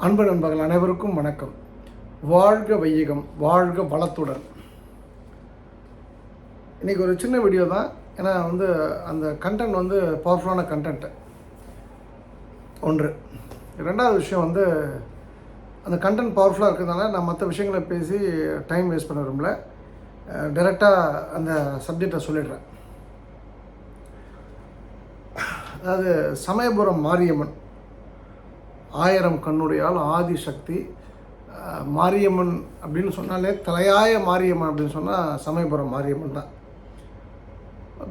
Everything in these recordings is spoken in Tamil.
அன்பு நண்பர்கள் அனைவருக்கும் வணக்கம். வாழ்க வையகம், வாழ்க வளத்துடன். இன்றைக்கி ஒரு சின்ன வீடியோ தான். ஏன்னா அந்த கண்டென்ட் பவர்ஃபுல்லான கண்டென்ட்டு ஒன்று. ரெண்டாவது விஷயம் அந்த கண்டென்ட் பவர்ஃபுல்லாக இருக்கிறதுனால நான் மற்ற விஷயங்களை பேசி டைம் வேஸ்ட் பண்ண விரும்பல. டைரெக்டாக அந்த சப்ஜெக்டை சொல்லிடுறேன். அதாவது சமயபுரம் மாரியம்மன், 1000 கண்ணுடையால் ஆதிசக்தி மாரியம்மன் அப்படின்னு சொன்னாலே தலையாய மாரியம்மன் அப்படின்னு சொன்னால் சமயபுரம் மாரியம்மன் தான்.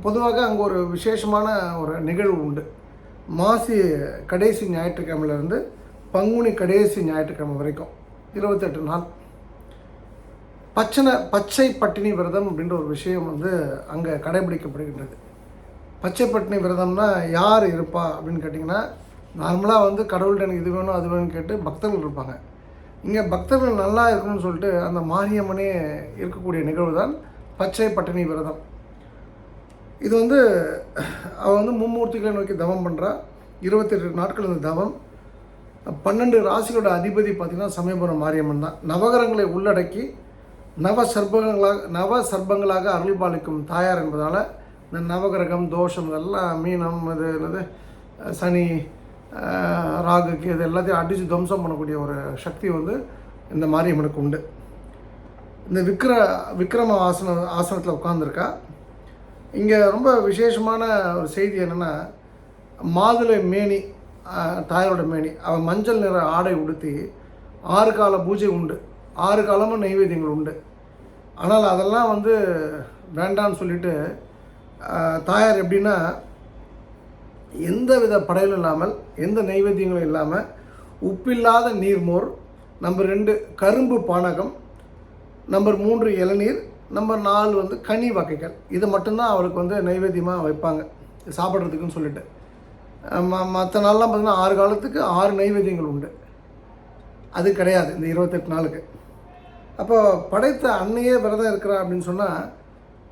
பொதுவாக அங்கே ஒரு விசேஷமான ஒரு நிகழ்வு உண்டு. மாசி கடைசி ஞாயிற்றுக்கிழமையிலேருந்து பங்குனி கடைசி ஞாயிற்றுக்கிழமை வரைக்கும் 28 நாள் பச்சை பட்டினி விரதம் அப்படின்ற ஒரு விஷயம் அங்கே கடைபிடிக்கப்படுகின்றது. பச்சை பட்டினி விரதம்னா யார் இருப்பா அப்படின்னு கேட்டிங்கன்னா, நார்மலாக கடவுள்கிட்ட எனக்கு இது வேணும் அது வேணும்னு கேட்டு பக்தர்கள் இருப்பாங்க. இங்கே பக்தர்கள் நல்லா இருக்கணும்னு சொல்லிட்டு அந்த மாரியம்மனே இருக்கக்கூடிய நிகழ்வு தான் பச்சை பட்டினி விரதம். இது அவள் மும்மூர்த்திகளை நோக்கி தவம் பண்ணுறா. 28 நாட்கள் இந்த தவம். 12 ராசிகளோட அதிபதி பார்த்திங்கன்னா சமயபுரம் மாரியம்மன் தான். நவகரங்களை உள்ளடக்கி நவ சர்ப்பங்களாக அருள் பாலிக்கும் தாயார் என்பதால் இந்த நவகிரகம் தோஷம் இதெல்லாம் மீனம் இது சனி ராகுக்கு இது எல்லாத்தையும் அடித்து துவம்சம் பண்ணக்கூடிய ஒரு சக்தி இந்த மாரியம்மனுக்கு உண்டு. இந்த விக்ரம ஆசனத்தில் உட்காந்துருக்கா. இங்கே ரொம்ப விசேஷமான ஒரு செய்தி என்னென்னா, மாதுளை மேனி தாயாரோட மேனி, அவள் மஞ்சள் நிற ஆடை உடுத்தி 6 கால பூஜை உண்டு, 6 காலமும் நைவேத்தியங்கள் உண்டு. ஆனால் அதெல்லாம் வேண்டான்னு சொல்லிட்டு தாயார் எப்படின்னா, எந்த வித படையலும் இல்லாமல் எந்த நைவேத்தியங்களும் இல்லாமல் உப்பில்லாத நீர்மோர், நம்பர் 2 கரும்பு பானகம், நம்பர் 3 இளநீர், நம்பர் 4 கனி வகைகள். இது மட்டும்தான் அவளுக்கு நைவேத்தியமாக வைப்பாங்க சாப்பிட்றதுக்குன்னு சொல்லிட்டு. மற்ற நாள்லாம் பார்த்திங்கன்னா 6 காலத்துக்கு 6 நைவேத்தியங்கள் உண்டு. அது கிடையாது இந்த 28 நாளுக்கு. அப்போ படைத்த அன்னையே விரதம் இருக்கிறா அப்படின்னு சொன்னால்,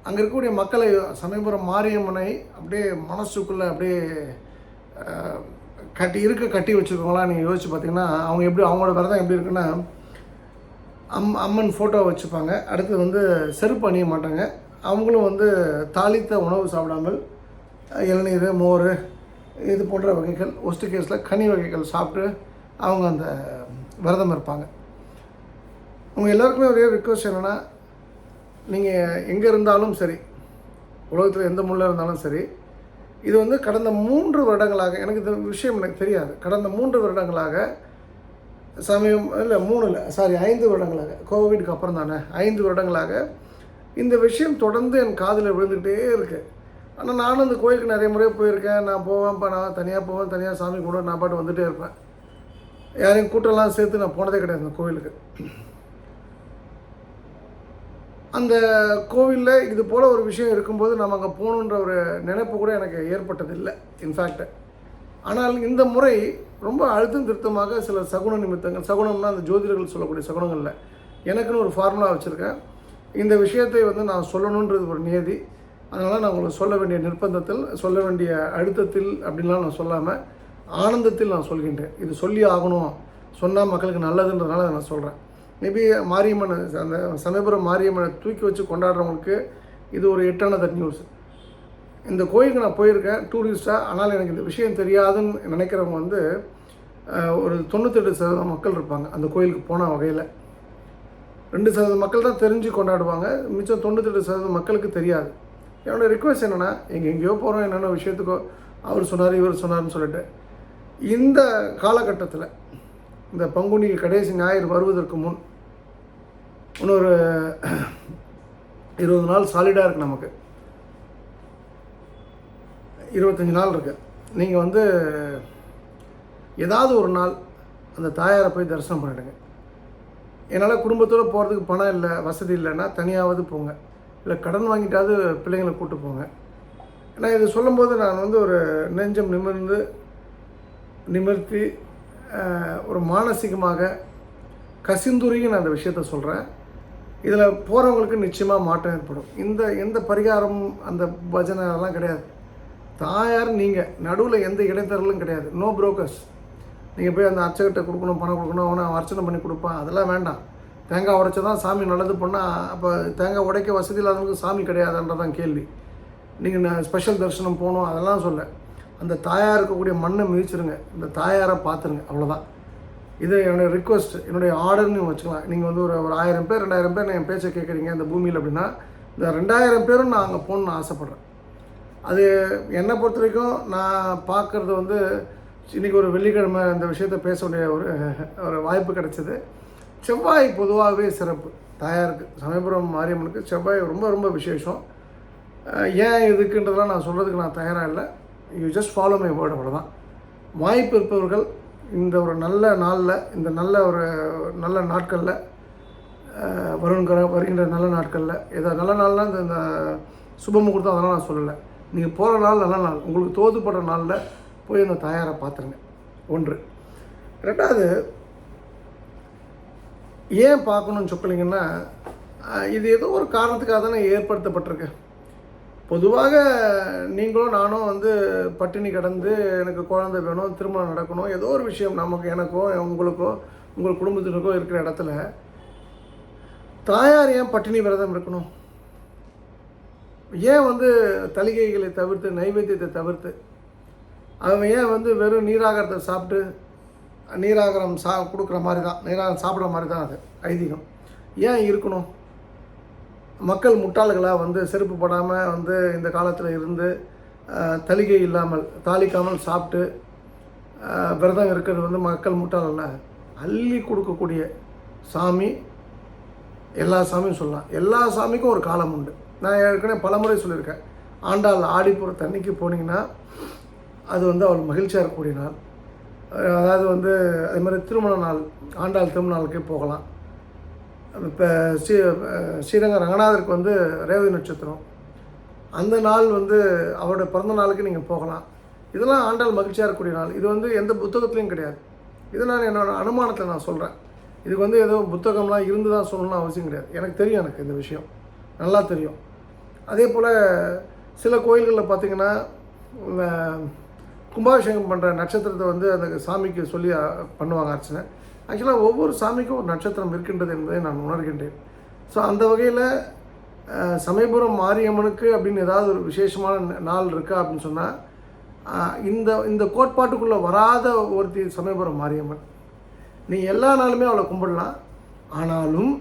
அங்கே இருக்கக்கூடிய மக்களை சமயபுரம் மாரியம்மனை அப்படியே மனசுக்குள்ளே அப்படியே கட்டி வச்சுருக்கோங்களா நீங்கள் யோசிச்சு பார்த்தீங்கன்னா, அவங்களோட விரதம் எப்படி இருக்குன்னா, அம்மன் ஃபோட்டோ வச்சுப்பாங்க. அடுத்து செருப்பு அணிய மாட்டாங்க. அவங்களும் தாளித்த உணவு சாப்பிடாமல் இளநீர் மோர் இது போன்ற வகைகள், ஒஸ்ட் கேஸில் கனி வகைகள் சாப்பிட்டு அவங்க அந்த விரதம் இருப்பாங்க. அவங்க எல்லாருக்குமே ஒரே ரிக்வெஸ்ட் என்னென்னா, நீங்கள் எங்கே இருந்தாலும் சரி, உலகத்தில் எந்த மூலையில் இருந்தாலும் சரி, இது கடந்த 3 வருடங்களாக, எனக்கு இந்த விஷயம் எனக்கு தெரியாது, கடந்த 3 வருடங்களாக 5 வருடங்களாக, கோவிடுக்கு அப்புறம் தானே 5 வருடங்களாக இந்த விஷயம் தொடர்ந்து என் காதில் விழுந்துகிட்டே இருக்குது. ஆனால் நானும் அந்த கோயிலுக்கு நிறைய முறை போயிருக்கேன். நான் போவேன்ப்பா, நான் தனியாக போவேன், தனியாக சாமி கூட நான் பாட்டு வந்துகிட்டே இருப்பேன். யாரையும் கூட்டம்லாம் சேர்த்து நான் போனதே கிடையாது அந்த கோவிலுக்கு. அந்த கோவிலில் இது போல் ஒரு விஷயம் இருக்கும்போது நம்ம அங்கே போகணுன்ற ஒரு நினைப்பு கூட எனக்கு ஏற்பட்டதில்லை இன்ஃபேக்ட். ஆனால் இந்த முறை ரொம்ப அழுத்தம் திருத்தமாக சில சகுன நிமித்தங்கள், சகுனம்னா அந்த ஜோதிடர்கள் சொல்லக்கூடிய சகுனங்களில் எனக்குன்னு ஒரு ஃபார்முலா வச்சுருக்கேன். இந்த விஷயத்தை நான் சொல்லணுன்றது ஒரு நியதி. அதனால் நான் உங்களுக்கு சொல்ல வேண்டிய நிர்பந்தத்தில், சொல்ல வேண்டிய அழுத்தத்தில் அப்படின்லாம் நான் சொல்லாமல் ஆனந்தத்தில் நான் சொல்கின்றேன். இது சொல்லி ஆகணும், சொன்னால் மக்களுக்கு நல்லதுன்றதுனால அதை நான் சொல்கிறேன். மேபி மாரியம்மன், அந்த சமயபுரம் மாரியம்மனை தூக்கி வச்சு கொண்டாடுறவங்களுக்கு இது ஒரு எட்டானதர் நியூஸ். இந்த கோயிலுக்கு நான் போயிருக்கேன் டூரிஸ்ட்டாக. ஆனால் எனக்கு இந்த விஷயம் தெரியாதுன்னு நினைக்கிறவங்க ஒரு 98% மக்கள் இருப்பாங்க அந்த கோயிலுக்கு போன வகையில். 2% மக்கள் தான் தெரிஞ்சு கொண்டாடுவாங்க, மிச்சம் 98% மக்களுக்கு தெரியாது. என்னோடய ரிக்வெஸ்ட் என்னென்னா, எங்கேயோ போகிறோம், என்னென்ன விஷயத்துக்கோ அவர் சொன்னார் இவர் சொன்னார்னு சொல்லிட்டு, இந்த காலகட்டத்தில் இந்த பங்குனி கடைசி ஞாயிறு வருவதற்கு முன் இன்னொரு 20 நாள் சாலிடாக இருக்குது, நமக்கு 25 நாள் இருக்குது. நீங்கள் ஏதாவது ஒரு நாள் அந்த தாயாரை போய் தரிசனம் பண்ணிவிடுங்க. என்னால் குடும்பத்தோடு போகிறதுக்கு பணம் இல்லை, வசதி இல்லைன்னா தனியாவது போங்க, இல்லை கடன் வாங்கிட்டாவது பிள்ளைங்களை கூப்பிட்டு போங்க. ஏன்னா இது சொல்லும்போது நான் ஒரு நெஞ்சம் நிமிர்த்தி ஒரு மானசீகமாக கசிந்துருகி நான் அந்த விஷயத்த சொல்கிறேன். இதில் போகிறவங்களுக்கு நிச்சயமாக மாற்றம் ஏற்படும். எந்த பரிகாரம் அந்த பஜனைலாம் கிடையாது. தாயார் நீங்கள், நடுவில் எந்த இடைத்தரலும் கிடையாது. No brokers. நீங்கள் போய் அந்த அர்ச்சகர்கிட்ட கொடுக்கணும், பணம் கொடுக்கணும், அவனை அர்ச்சனை பண்ணி கொடுப்பான், அதெல்லாம் வேண்டாம். தேங்காய் உடைச்சா தான் சாமி நல்லது பண்ணால், அப்போ தேங்காய் உடைக்க வசதி இல்லாதவங்களுக்கு சாமி கிடையாதுன்றதான் கேள்வி. நீங்கள் ஸ்பெஷல் தரிசனம் போகணும் அதெல்லாம் சொல்ல, அந்த தாயார் இருக்கக்கூடிய மண்ணை மிதிச்சிருங்க, இந்த தாயாரை பார்த்துருங்க, அவ்வளோதான். இது என்னுடைய ரிக்வெஸ்ட், என்னுடைய ஆர்டர்னு வச்சுக்கலாம். நீங்கள் வந்து ஒரு 1000 பேர் 2000 பேர் என் பேச்சை கேட்குறீங்க இந்த பூமியில் அப்படின்னா, இந்த 2000 பேரும் நான் அங்கே போகணுன்னு ஆசைப்பட்றேன். அது என்னை பொறுத்த வரைக்கும் நான் பார்க்குறது வந்து, இன்றைக்கி ஒரு வெள்ளிக்கிழமை இந்த விஷயத்தை பேச வேண்டிய ஒரு வாய்ப்பு கிடச்சிது. செவ்வாய் பொதுவாகவே சிறப்பு தாயாருக்கு, சமயபுரம் மாரியம்மனுக்கு செவ்வாய் ரொம்ப ரொம்ப விசேஷம். ஏன் இதுக்குன்றதெல்லாம் நான் சொல்கிறதுக்கு நான் தயாராக இல்லை. You just follow my word, அவ்வளோதான். வாய்ப்பு இருப்பவர்கள் இந்த ஒரு நல்ல நாளில், இந்த நல்ல நாட்களில், வருகின்ற நல்ல நாட்களில், ஏதோ நல்ல நாள்னால் இந்த சுப முகூர்த்தம் அதெல்லாம் நான் சொல்லலை. நீங்கள் போகிற நாள் நல்ல நாள், உங்களுக்கு தோதுப்படுற நாளில் போய் அந்த தாயாரை பார்த்துருங்க. 1. 2வது, ஏன் பார்க்கணுன்னு சொல்லிங்கன்னா, இது ஏதோ ஒரு காரணத்துக்காக தானே ஏற்படுத்தப்பட்டிருக்கு. பொதுவாக நீங்களும் நானும் வந்து பட்டினி கிடந்து எனக்கு குழந்தை வேணும், திருமணம் நடக்கணும், ஏதோ ஒரு விஷயம் நமக்கு, எனக்கோ உங்களுக்கோ உங்கள் குடும்பத்தினருக்கோ இருக்கிற இடத்துல தாயார் ஏன் பட்டினி விரதம் இருக்கணும்? ஏன் வந்து தலிகைகளை தவிர்த்து, நைவேத்தியத்தை தவிர்த்து, அவன் ஏன் வந்து வெறும் நீராகாரத்தை சாப்பிட்டு, நீராகாரம் கொடுக்குற மாதிரி தான், நீராகாரம் சாப்பிட்ற மாதிரி தான் அது ஐதீகம், ஏன் இருக்கணும்? மக்கள் முட்டாள்களாக வந்து செருப்பு போடாமல் வந்து இந்த காலத்தில் இருந்து தலிகை இல்லாமல் தாளிக்காமல் சாப்பிட்டு விரதம் இருக்கிறது வந்து மக்கள் முட்டாளல்ல. அள்ளி கொடுக்கக்கூடிய சாமி எல்லா சாமியும் சொல்லலாம். எல்லா சாமிக்கும் ஒரு காலம் உண்டு. நான் ஏற்கனவே பல முறை சொல்லியிருக்கேன். ஆண்டாள் ஆடிப்புற தண்ணிக்கு போனீங்கன்னா அது வந்து அவள் மகிழ்ச்சியாக இருக்கக்கூடிய நாள். அதாவது வந்து அதே மாதிரி திருமண நாள், ஆண்டாள் திருமணாளுக்கே போகலாம். இப்போ ஸ்ரீரங்க ரங்கநாதருக்கு வந்து ரேவதி நட்சத்திரம், அந்த நாள் வந்து அவருடைய பிறந்த நாளுக்கு நீங்கள் போகலாம். இதெல்லாம் ஆண்டாள் மகிழ்ச்சியாக இருக்கக்கூடிய நாள். இது வந்து எந்த புத்தகத்துலேயும் கிடையாது. இது நான் என்னோடய அனுமானத்தில் நான் சொல்கிறேன். இதுக்கு வந்து ஏதோ புத்தகம்லாம் இருந்து தான் சொல்லணும்னு அவசியம் கிடையாது. எனக்கு தெரியும், எனக்கு இந்த விஷயம் நல்லா தெரியும். அதே போல் சில கோயில்களில் பார்த்திங்கன்னா கும்பாபிஷேகம் பண்ணுற நட்சத்திரத்தை வந்து அந்த சாமிக்கு சொல்லி பண்ணுவாங்க அர்ச்சனை. ஆக்சுவலாக ஒவ்வொரு சாமிக்கும் ஒரு நட்சத்திரம் இருக்கின்றது என்பதை நான் உணர்கின்றேன். ஸோ அந்த வகையில் சமயபுரம் மாரியம்மனுக்கு அப்படின்னு ஏதாவது ஒரு விசேஷமான நாள் இருக்கா அப்படின்னு சொன்னால், இந்த கோட்பாட்டுக்குள்ளே வராத ஒருத்தி சமயபுரம் மாரியம்மன். நீங்கள் எல்லா நாளுமே அவளை கும்பிடலாம். ஆனாலும்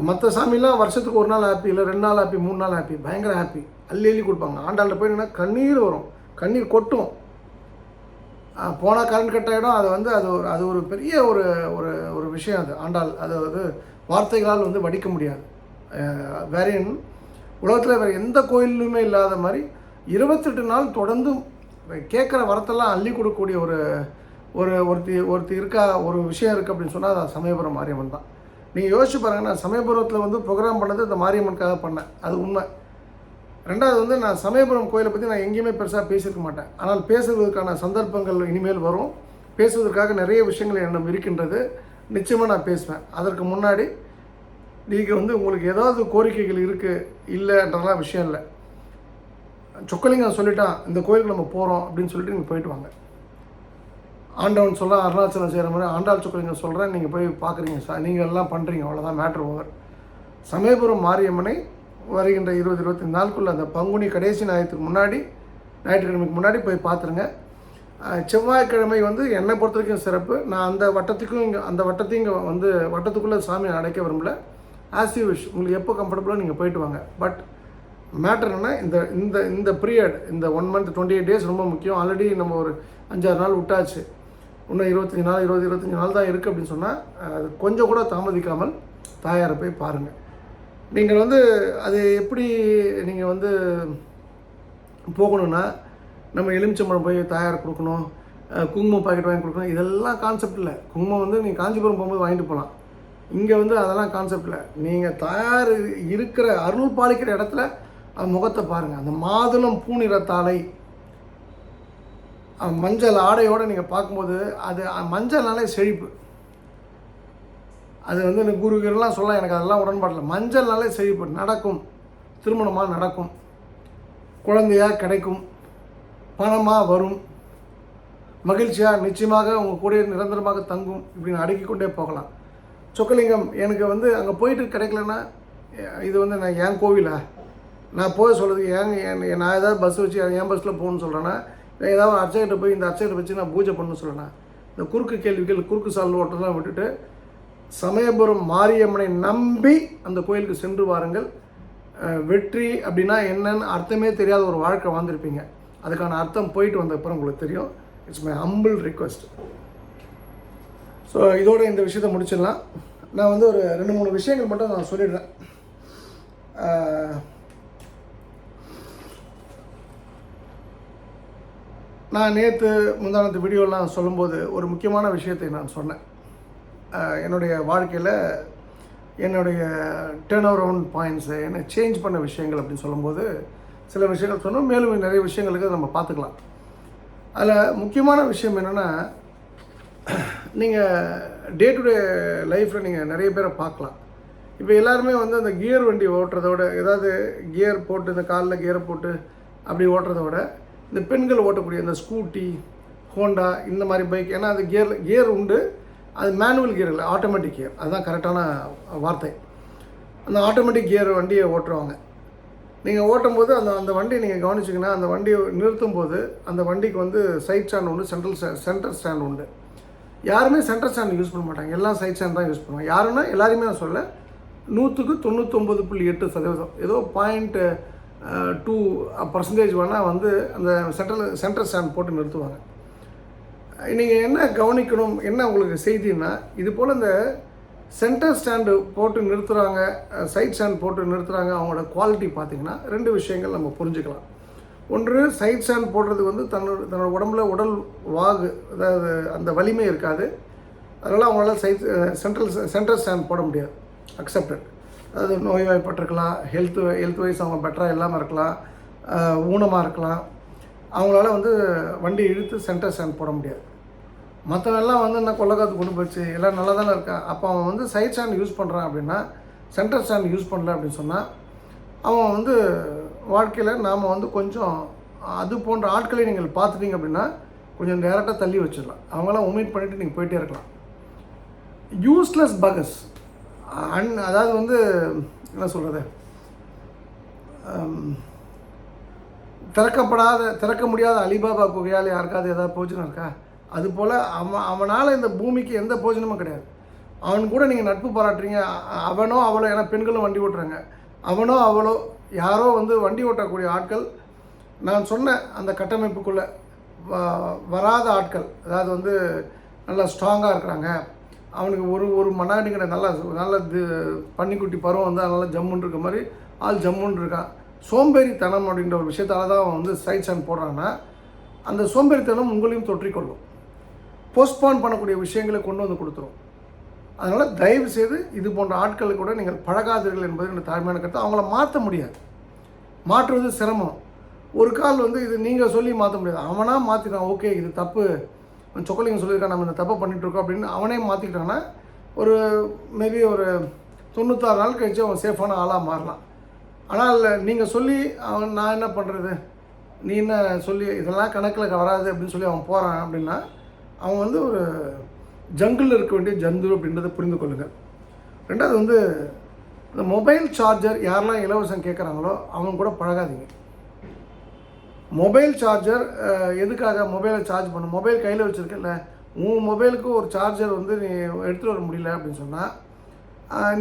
மற்ற சாமிலாம் வருஷத்துக்கு 1 நாள் ஹாப்பி, இல்லை 2 நாள் ஹாப்பி, 3 நாள் ஹாப்பி, பயங்கர ஹாப்பி, அள்ளி கொடுப்பாங்க. ஆண்டாள்கிட்ட போயிங்கன்னா கண்ணீர் வரும், கண்ணீர் கொட்டும். போனால் கரண்ட் கட் ஆகிடும். அது வந்து அது ஒரு பெரிய ஒரு விஷயம். அது ஆண்டாள் அது வந்து வார்த்தைகளால் வந்து வடிக்க முடியாது. வேற உலகத்தில் வேறு எந்த கோயிலுமே இல்லாத மாதிரி 28 நாள் தொடர்ந்து கேட்குற வரத்தெல்லாம் அள்ளி கொடுக்கக்கூடிய ஒருத்தி இருக்கா, ஒரு விஷயம் இருக்குது அப்படின்னு சொன்னால் அது சமயபுரம் மாரியம்மன் தான். நீங்கள் யோசிச்சு பாருங்கள். நான் சமயபுரத்தில் வந்து ப்ரோக்ராம் பண்ணது இந்த மாரியம்மனுக்காக பண்ணேன், அது உண்மை. 2வது வந்து நான் சமயபுரம் கோயிலை பற்றி நான் எங்கேயுமே பெருசாக பேசியிருக்க மாட்டேன். ஆனால் பேசுவதற்கான சந்தர்ப்பங்கள் இனிமேல் வரும். பேசுவதற்காக நிறைய விஷயங்கள் என்னிடம் இருக்கின்றது. நிச்சயமாக நான் பேசுவேன். அதற்கு முன்னாடி நீங்கள் வந்து உங்களுக்கு ஏதாவது கோரிக்கைகள் இருக்குது இல்லைன்றலாம் விஷயம் இல்லை. சொக்கலிங்கம் சொல்லிட்டான் இந்த கோயிலுக்கு நம்ம போகிறோம் அப்படின்னு சொல்லிட்டு நீங்கள் போயிட்டு வாங்க. ஆண்டவன் சொல்ல அருணாச்சலம் செய்கிற மாதிரி ஆண்டாள் சொக்கலிங்கம் சொல்கிறேன், நீங்கள் போய் பார்க்குறீங்க சார், நீங்கள் எல்லாம் பண்ணுறீங்க, அவ்வளோதான், மேட்ரு ஓவர். சமயபுரம் மாரியம்மனை வருகின்ற 20-25 நாளுக்குள்ளே அந்த பங்குனி கடைசி ஞாயிற்றுக்கிழமைக்கு முன்னாடி போய் பார்த்துருங்க. செவ்வாய்க்கிழமை வந்து என்னை பொறுத்த வரைக்கும் சிறப்பு. நான் அந்த வட்டத்தையும் இங்கே வந்து வட்டத்துக்குள்ளே சாமியை அடைக்க விரும்பல. ஆஸ் யூ விஷ், உங்களுக்கு எப்போ கம்ஃபர்டபுளோ நீங்கள் போயிட்டு வாங்க. பட் மேட்டர் என்னென்னா இந்த பீரியட், இந்த 1 month 28 days ரொம்ப முக்கியம். ஆல்ரெடி நம்ம ஒரு 5-6 நாள் விட்டாச்சு. இன்னும் 25 நாள் தான் இருக்குது அப்படின்னு சொன்னால் அது கொஞ்சம் கூட தாமதிக்காமல் தாயாரை போய் பாருங்கள். நீங்கள் வந்து அது எப்படி நீங்கள் வந்து போகணுன்னா, நம்ம எலுமிச்சம்பழம் போய் தாயார் கொடுக்கணும், குங்குமம் பாக்கெட் வாங்கி கொடுக்கணும், இதெல்லாம் கான்செப்ட் இல்லை. குங்குமம் வந்து நீங்கள் காஞ்சிபுரம் போகும்போது வாங்கிட்டு போகலாம். இங்கே வந்து அதெல்லாம் கான்செப்ட் இல்லை. நீங்கள் தாயார் இருக்கிற அருள் பாலிக்கிற இடத்துல அது முகத்தை பாருங்கள். அந்த மாதுளம் பூநிறத்தாலை மஞ்சள் ஆடையோடு நீங்கள் பார்க்கும்போது அது மஞ்சள்னாலே செழிப்பு. அது வந்து எனக்கு குருகிரெலாம் சொல்ல, எனக்கு அதெல்லாம் உடன்பாடில்லை. மஞ்சள்னாலே செழிப்பு. நடக்கும், திருமணமாக நடக்கும், குழந்தையாக கிடைக்கும், பணமாக வரும், மகிழ்ச்சியாக நிச்சயமாக உங்கள் கூட நிரந்தரமாக தங்கும் இப்படின்னு அடுக்கிக் கொண்டே போகலாம். சொக்கலிங்கம் எனக்கு வந்து அங்கே போயிட்டு கிடைக்கலன்னா இது வந்து நான் என் கோவிலா, நான் போய் சொல்கிறதுக்கு நான் ஏதாவது பஸ் வச்சு என் பஸ்ஸில் போகணுன்னு சொல்கிறேன்னா, ஏதாவது அர்ச்சகிட்ட போய் இந்த அர்ச்சகிட்ட வச்சு நான் பூஜை பண்ணணும்னு சொல்கிறேன்னா, இந்த குறுக்கு கேள்விகள் குறுக்கு சால் ஓட்டலாம் விட்டுட்டு சமயபுரம் மாரியம்மனை நம்பி அந்த கோயிலுக்கு சென்று வாருங்கள். வெற்றி அப்படின்னா என்னன்னு அர்த்தமே தெரியாத ஒரு வாழ்க்கை வாழ்ந்துருப்பீங்க. அதுக்கான அர்த்தம் போயிட்டு வந்த அப்புறம் உங்களுக்கு தெரியும். It's my humble request. So இதோட இந்த விஷயத்தை முடிச்சிடலாம். நான் வந்து ஒரு 2-3 விஷயங்கள் மட்டும் நான் சொல்லிடுறேன். நான் நேற்று முந்தானத்து வீடியோலாம் சொல்லும்போது ஒரு முக்கியமான விஷயத்தை நான் சொன்னேன். என்னுடைய வாழ்க்கையில் என்னுடைய டர்ன் அரவுண்ட் பாயிண்ட்ஸு என்னை சேஞ்ச் பண்ண விஷயங்கள் அப்படின்னு சொல்லும்போது சில விஷயங்கள் சொன்னோம். மேலும் நிறைய விஷயங்களுக்கு நம்ம பார்த்துக்கலாம். அதில் முக்கியமான விஷயம் என்னென்னா, நீங்கள் டே டு டே லைஃப்பில் நீங்கள் நிறைய பேரை பார்க்கலாம். இப்போ எல்லாருமே வந்து அந்த கியர் வண்டி ஓட்டுறதோட, ஏதாவது கியர் போட்டு இந்த காலில் கியரை போட்டு அப்படி ஓட்டுறத விட இந்த பெண்கள் ஓட்டக்கூடிய இந்த ஸ்கூட்டி, ஹோண்டா இந்த மாதிரி பைக், ஏன்னா அது கியர் உண்டு, அது மேனுவல் கியர் இல்லை, ஆட்டோமேட்டிக் கியர், அதுதான் கரெக்டான வார்த்தை. அந்த ஆட்டோமேட்டிக் கியர் வண்டியை ஓட்டுருவாங்க. நீங்கள் ஓட்டும்போது அந்த வண்டியை நீங்கள் கவனிச்சிங்கன்னா, அந்த வண்டியை நிறுத்தும் போது அந்த வண்டிக்கு வந்து சைட் ஸ்டாண்ட் உண்டு, சென்டர் ஸ்டாண்ட் உண்டு. யாருமே சென்டர் ஸ்டாண்ட் யூஸ் பண்ண மாட்டாங்க, எல்லாம் சைட் ஸ்டாண்ட் தான் யூஸ் பண்ணுவாங்க. யாருன்னா எல்லாருமே நான் சொல்ல 99.8% ஏதோ 0.2% வேணால் வந்து அந்த சென்டர் ஸ்டாண்ட் போட்டு நிறுத்துவாங்க. நீங்கள் என்ன கவனிக்கணும், என்ன உங்களுக்கு செய்தின்னா, இது போல் இந்த சென்டர் ஸ்டாண்டு போட்டு நிறுத்துகிறாங்க, சைட் ஸ்டாண்ட் போட்டு நிறுத்துகிறாங்க, அவங்களோட குவாலிட்டி பார்த்திங்கன்னா 2 விஷயங்கள் நம்ம புரிஞ்சுக்கலாம். ஒன்று, சைட் ஸ்டாண்ட் போடுறது வந்து தன்னோட உடம்புல உடல் வாகு, அதாவது அந்த வலிமை இருக்காது, அதனால் அவங்களால சென்ட்ரல் ஸ்டாண்ட் போட முடியாது. அக்செப்டட். அதாவது நோய்வாய்ப்பட்டிருக்கலாம், ஹெல்த் வைஸ் அவங்க பெட்டராக இல்லாமல் இருக்கலாம், ஊனமாக இருக்கலாம், அவங்களால வந்து வண்டி இழுத்து சென்டர் ஸ்டாண்ட் போட முடியாது. மற்றவெல்லாம் வந்து என்ன கொள்ளக்காத்து கொண்டு போச்சு, எல்லாம் நல்லா தானே இருக்கான். அப்போ அவன் வந்து சைட் ஸ்டாண்ட் யூஸ் பண்ணுறான் அப்படின்னா, சென்டர் ஸ்டாண்ட் யூஸ் பண்ணல அப்படின்னு சொன்னால், அவன் வந்து வாழ்க்கையில் நாம் வந்து கொஞ்சம் அது போன்ற ஆட்களை நீங்கள் பார்த்துட்டீங்க அப்படின்னா கொஞ்சம் டேரெக்டாக தள்ளி வச்சிடலாம். அவங்களாம் ஒமிட் பண்ணிவிட்டு நீங்கள் போயிட்டே இருக்கலாம். யூஸ்லெஸ் பகஸ், அதாவது வந்து என்ன சொல்கிறது, திறக்க முடியாத அலிபாபா குகையால் யாருக்காவது ஏதாவது போஜனம் இருக்கா? அதுபோல் அவனால் இந்த பூமிக்கு எந்த போஜனமும் கிடையாது. அவன் கூட நீங்கள் நட்பு பாராட்டுறீங்க, அவனோ அவளோ, ஏன்னா பெண்களும் வண்டி ஓட்டுறாங்க, அவனோ அவளோ யாரோ வந்து வண்டி ஓட்டக்கூடிய ஆட்கள், நான் சொன்ன அந்த கட்டமைப்புக்குள்ளே வராத ஆட்கள், அதாவது வந்து நல்லா ஸ்ட்ராங்காக இருக்கிறாங்க, அவனுக்கு ஒரு மண்ணாடிங்கிற நல்ல பன்னிக்குட்டி பருவம் வந்து நல்லா ஜம்முன்னு இருக்க மாதிரி ஆள் ஜம்முன்னு இருக்கான். சோம்பேறித்தனம் அப்படின்ற ஒரு விஷயத்தால் தான் அவன் வந்து சைட் ஸ்டாண்ட் போடுறான்னா, அந்த சோம்பேறித்தனம் உங்களையும் தொற்றிக்கொள்ளும், போஸ்ட்போன் பண்ணக்கூடிய விஷயங்களை கொண்டு வந்து கொடுத்துரும். அதனால் தயவு செய்து இது போன்ற ஆட்களுக்கு கூட நீங்கள் பழகாதீர்கள் என்பது எனக்கு தாழ்மையான கருத்து. அவங்கள மாற்ற முடியாது, மாற்றுவது சிரமம். ஒரு கால் வந்து இது நீங்கள் சொல்லி மாற்ற முடியாது, அவனாக மாற்றிட்டான். ஓகே, இது தப்பு, சொக்கலிங்கம் சொல்லியிருக்கான், நம்ம இந்த தப்பை பண்ணிகிட்ருக்கோம் அப்படின்னு அவனே மாற்றிக்கிட்டாங்கன்னா ஒரு மேபி ஒரு 96 நாள் கழிச்சு அவன் சேஃபான ஆளாக மாறலாம். ஆனால் நீங்கள் சொல்லி நான் என்ன பண்ணுறது, நீ என்ன சொல்லி இதெல்லாம் கணக்கில் வராது அப்படின்னு சொல்லி அவன் போகிறான் அப்படின்னா, அவன் வந்து ஒரு ஜங்கிளில் இருக்க வேண்டிய ஜந்து அப்படின்றத புரிந்து கொள்ளுங்கள். ரெண்டாவது வந்து இந்த மொபைல் சார்ஜர் யாரெல்லாம் இலவசம் கேட்குறாங்களோ அவங்க கூட பழகாதீங்க. மொபைல் சார்ஜர் எதுக்காக மொபைலை சார்ஜ் பண்ணும்? மொபைல் கையில் வச்சுருக்கல, உன் மொபைலுக்கு ஒரு சார்ஜர் வந்து நீ எடுத்துகிட்டு வர முடியல அப்படின்னு சொன்னால்,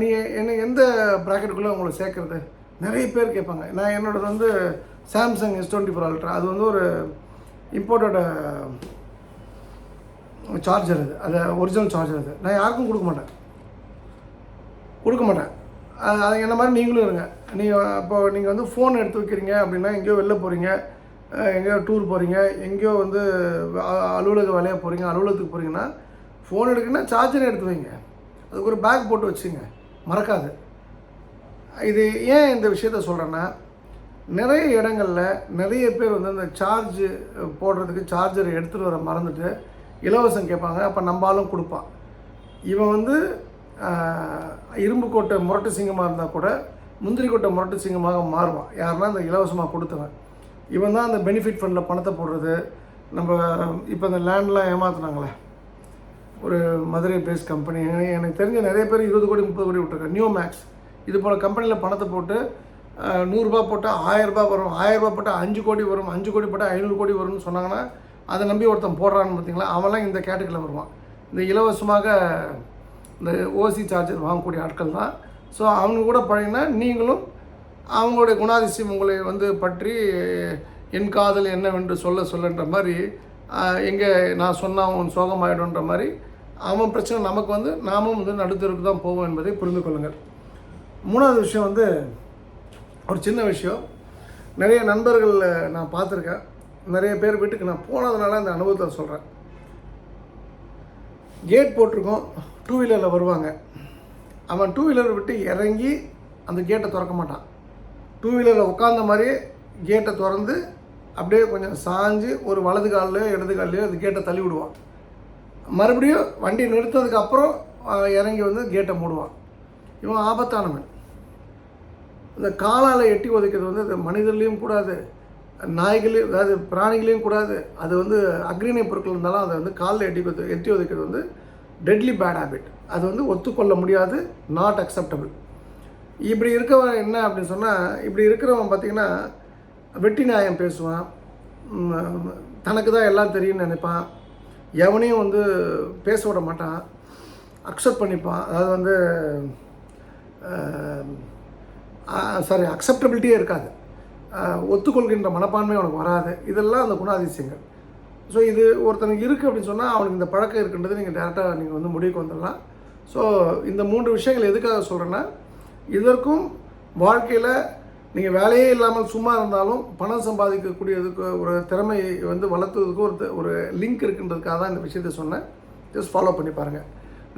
நீ என்ன எந்த ப்ராக்கெட்டுக்குள்ளே உங்களை சேர்க்குறது? நிறைய பேர் கேட்பாங்க. நான் என்னோடது வந்து சாம்சங் S24 Ultra, அது வந்து ஒரு இம்போர்ட்டோட சார்ஜர், அது ஒரிஜினல் சார்ஜர். அது நான் யாருக்கும் கொடுக்க மாட்டேன். அது என்ன மாதிரி நீங்களும் இருங்க. நீங்கள் வந்து ஃபோன் எடுத்து வைக்கிறீங்க அப்படின்னா, எங்கேயோ வெளில போகிறீங்க, எங்கேயோ டூர் போகிறீங்க, எங்கேயோ வந்து அலுவலக வேலையாக போகிறீங்க, அலுவலகத்துக்கு போகிறீங்கன்னா ஃபோன் எடுக்கணுன்னா சார்ஜரை எடுத்து வைங்க, அதுக்கு ஒரு பேக் போட்டு வச்சுங்க, மறக்காது. இது ஏன் இந்த விஷயத்த சொல்கிறேன்னா, நிறைய இடங்களில் நிறைய பேர் வந்து அந்த சார்ஜ் போடுறதுக்கு சார்ஜரை எடுத்துகிட்டு வர மறந்துட்டு இலவசம் கேட்பாங்க. அப்போ நம்பாலும் கொடுப்பான். இவன் வந்து இரும்பு கோட்டை முரட்டு சிங்கமாக இருந்தால் கூட முந்திரி கோட்டை முரட்டு சிங்கமாக மாறுவான். யாருன்னா அந்த இலவசமாக கொடுத்தவன். இவன் தான் அந்த பெனிஃபிட் ஃபண்டில் பணத்தை போடுறது, நம்ம இப்போ இந்த லேண்ட்லாம் ஏமாத்துனாங்களே, ஒரு மதுரை பேஸ்ட் கம்பெனி, எனக்கு தெரிஞ்ச நிறைய பேர் 20 கோடி 30 கோடி விட்டுருக்காங்க. நியூ மேக்ஸ் இது போல் கம்பெனியில் பணத்தை போட்டு 100 ரூபா போட்டால் 1000 ரூபா வரும், 1000 ரூபா போட்டால் 5 கோடி வரும், 5 கோடி போட்டால் 500 கோடி வரும்னு சொன்னாங்கன்னா அதை நம்பி ஒருத்தன் போடுறான்னு பார்த்தீங்களா, அவன்லாம் இந்த கேட்டகரியில் வருவான். இந்த இலவசமாக இந்த ஓசி சார்ஜர் வாங்கக்கூடிய ஆட்கள் தான். ஸோ அவங்க கூட பழகினா நீங்களும் அவங்களுடைய குணாதிசயம் உங்களை வந்து பற்றி என் காதல் என்னவென்று சொல்லன்ற மாதிரி, எங்கே நான் சொன்னால் அவன் சோகமாயிடுன்ற மாதிரி அவன் பிரச்சனை நமக்கு வந்து நாமும் வந்து நடுத்தருக்கு தான் போவோம் என்பதை புரிந்து கொள்ளுங்கள். 3வது விஷயம் வந்து ஒரு சின்ன விஷயம். நிறைய நண்பர்கள் நான் பார்த்துருக்கேன், நிறைய பேர் வீட்டுக்கு நான் போனதுனால அந்த அனுபவத்தை சொல்கிறேன். கேட் போட்டிருக்கோம், 2 வீலரில் வருவாங்க. அவன் 2 வீலர் விட்டு இறங்கி அந்த கேட்டை திறக்க மாட்டான். 2 வீலரில் உட்காந்த மாதிரியே கேட்டை திறந்து அப்படியே கொஞ்சம் சாஞ்சு ஒரு வலது காலிலையோ இடது காலிலையோ அந்த கேட்டை தள்ளி விடுவான். மறுபடியும் வண்டி நிறுத்ததுக்கப்புறம் இறங்கி வந்து கேட்டை மூடுவான். இவன் ஆபத்தானவன். இந்த காலால் எட்டி உதைக்கிறது வந்து அது மனிதர்லேயும் கூடாது, நாய்களையும் அதாவது பிராணிகளையும் கூடாது. அது வந்து அக்ரிணை பொருட்கள் இருந்தாலும் அதை வந்து காலில் எட்டி உதைக்கிறது வந்து டெட்லி பேட் ஹேபிட். அது வந்து ஒத்துக்கொள்ள முடியாது, நாட் அக்செப்டபிள். இப்படி இருக்கவன் என்ன அப்படின்னு சொன்னால், இப்படி இருக்கிறவன் பார்த்திங்கன்னா வெட்டி நியாயம் பேசுவான், தனக்கு தான் எல்லாம் தெரியும்னு நினைப்பான், எவனையும் வந்து பேச விட மாட்டான், அக்செப்ட் பண்ணிப்பான். அதாவது வந்து அக்செப்டபிலிட்டியே இருக்காது, ஒத்துக்கொள்கின்ற மனப்பான்மை அவனுக்கு வராது. இதெல்லாம் அந்த குணாதிசயங்கள். ஸோ இது ஒருத்தனுக்கு இருக்குது அப்படின்னு சொன்னால் அவனுக்கு இந்த பழக்கம் இருக்குன்றது நீங்கள் டேரெக்டாக நீங்கள் வந்து முடிவுக்கு வந்துடலாம். ஸோ இந்த 3 விஷயங்கள் எதுக்காக சொல்கிறேன்னா, இதற்கும் வாழ்க்கையில் நீங்கள் வேலையே இல்லாமல் சும்மா இருந்தாலும் பணம் சம்பாதிக்கக்கூடியதுக்கு ஒரு திறமை வந்து வளர்த்துறதுக்கு ஒரு லிங்க் இருக்குன்றதுக்காக தான் இந்த விஷயத்தை சொன்னேன். ஜஸ்ட் ஃபாலோ பண்ணி பாருங்கள்.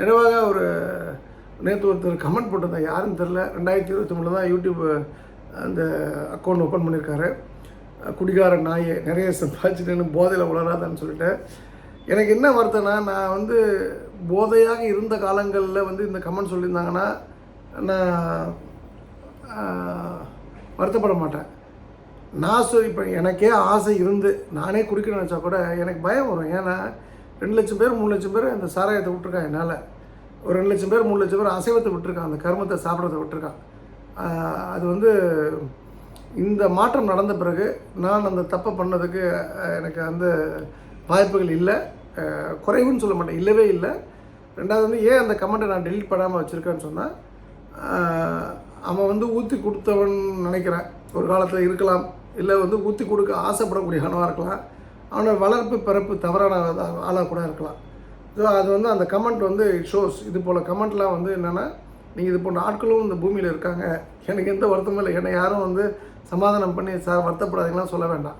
நிறைவாக ஒரு நேற்று ஒருத்தர் கமெண்ட் போட்டிருந்தேன், யாருன்னு தெரில, 2023 தான் யூடியூப் அந்த அக்கௌண்ட் ஓப்பன் பண்ணியிருக்காரு. குடிகார நாயை நிறைய சம்பாதிச்சுட்டு போதையில் உளராதான்னு சொல்லிட்டு. எனக்கு என்ன வருத்தம்னா, நான் வந்து போதையாக இருந்த காலங்களில் வந்து இந்த கமெண்ட் சொல்லியிருந்தாங்கன்னா நான் வருத்தப்பட மாட்டேன். நான் இப்போ எனக்கே ஆசை இருந்து நானே குடிக்கணும்னு நினச்சா கூட எனக்கு பயம் வரும். ஏன்னா 2 லட்சம் பேர் 3 லட்சம் பேர் அந்த சாராயத்தை விட்டுருக்கான். என்னால் ஒரு 2 லட்சம் பேர் 3 லட்சம் பேர் அசைவத்தை விட்டுருக்கான், அந்த கர்மத்தை சாப்பிட்றதை விட்டுருக்கான். அது வந்து இந்த மாற்றம் நடந்த பிறகு நான் அந்த தப்பை பண்ணதுக்கு எனக்கு அந்த வாய்ப்புகள் இல்லை, குறைவுன்னு சொல்ல மாட்டேன், இல்லவே இல்லை. 2வது வந்து ஏன் அந்த கமெண்ட்டை நான் டெலீட் பண்ணாமல் வச்சுருக்கேன்னு சொன்னால், அவன் வந்து ஊற்றி கொடுத்தவன் நினைக்கிறேன் ஒரு காலத்தில் இருக்கலாம், இல்லை வந்து ஊற்றி கொடுக்க ஆசைப்படக்கூடிய ஆணவாக இருக்கலாம், அவனோட வளர்ப்பு பிறப்பு தவறான ஆளாக கூட இருக்கலாம். ஸோ அது வந்து அந்த கமெண்ட் வந்து இட் ஷோஸ். இது போல் கமெண்ட்லாம் வந்து என்னென்னா, நீங்கள் இது போன்ற ஆட்களும் இந்த பூமியில் இருக்காங்க, எனக்கு எந்த வருத்தமும் இல்லை, என்னை யாரும் வந்து சமாதானம் பண்ணி சார் வருத்தப்படாதீங்களாம் சொல்ல வேண்டாம்.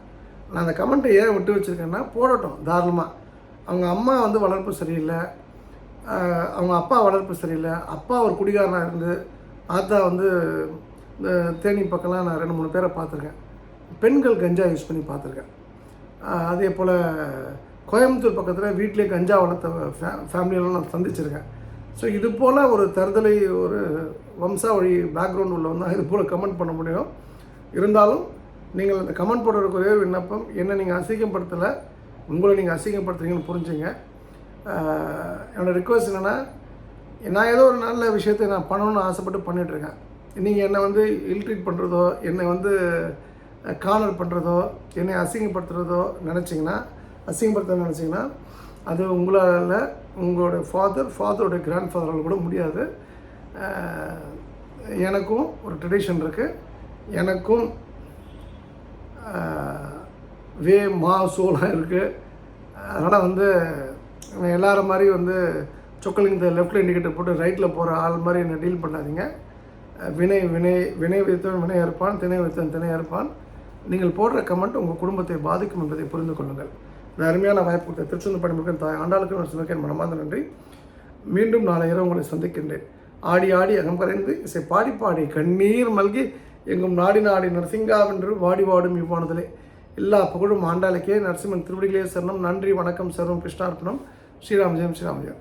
நான் அந்த கமெண்ட்டை ஏன் விட்டு வச்சுருக்கேன்னா, போடட்டும் தாராளமாக. அவங்க அம்மா வந்து வளர்ப்பு சரியில்லை, அவங்க அப்பா வளர்ப்பு சரியில்லை, அப்பா ஒரு குடிகாரனாக இருந்து ஆத்தா வந்து இந்த தேனி பக்கம்லாம் நான் 2-3 பேரை பார்த்துருக்கேன். பெண்கள் கஞ்சா யூஸ் பண்ணி பார்த்துருக்கேன். அதே போல் கோயம்புத்தூர் பக்கத்தில் வீட்டிலே கஞ்சா வளர்த்த ஃபேமிலியெல்லாம் நான் சந்திச்சிருக்கேன். ஸோ இது போல் ஒரு தருதலை ஒரு வம்சாவழி பேக்ரவுண்ட் உள்ளவன் தான் இது போல் கமெண்ட் பண்ண முடியும். இருந்தாலும் நீங்கள் அந்த கமெண்ட் போடுறதுக்கு ஒரே விண்ணப்பம், என்ன நீங்கள் அசிங்கப்படுத்தலை, உங்களை நீங்கள் அசிங்கப்படுத்துறீங்கன்னு புரிஞ்சுங்க. என்னோடய ரிக்வெஸ்ட் என்னென்னா, நான் ஏதோ ஒரு நல்ல விஷயத்தை நான் பண்ணணும்னு ஆசைப்பட்டு பண்ணிகிட்ருக்கேன். நீங்கள் என்னை வந்து இல்ட்ரீட் பண்ணுறதோ, என்னை வந்து கார்னர் பண்ணுறதோ, என்னை அசிங்கப்படுத்துகிறதோ அசிங்கப்படுத்த நினச்சிங்கன்னா அது உங்களால் உங்களோட ஃபாதரோட கிராண்ட் ஃபாதரால் கூட முடியாது. எனக்கும் ஒரு ட்ரெடிஷன் இருக்குது, எனக்கும் சோலாம் இருக்குது. அதனால் வந்து எல்லாரும் மாதிரி வந்து சொக்கலிங்க லெஃப்ட்டில் இண்டிகேட்டர் போட்டு ரைட்டில் போகிற ஆள் மாதிரி என்னை டீல் பண்ணாதீங்க. வினை வைத்தவன் வினை இருப்பான், திணை வைத்தவன் திணை இருப்பான். நீங்கள் போடுற கமெண்ட் உங்கள் குடும்பத்தை பாதிக்கும் என்பதை புரிந்து கொள்ளுங்கள். இந்த அருமையான வாய்ப்பு கொடுத்த திருச்செந்தூர் பணிமுகன் தாய் ஆண்டாளுக்கு நான் சுமக்கேன் மனமார்ந்த நன்றி. மீண்டும் நாளை இரவு உங்களை சந்திக்கின்றேன். ஆடி ஆடி அகம் கரைந்து இசை பாடி பாடி கண்ணீர் மல்கி எங்கும் நாடி நாடி நரசிங்காவென்று வாடி வாடும் இவ்வானதிலே எல்லா புகழும் ஆண்டாளுக்கே. நரசிம்மன் திருவடிகளே சரணம். நன்றி, வணக்கம், சர்வம் கிருஷ்ணார்ப்பணம். ஸ்ரீராம் ஜெயம்.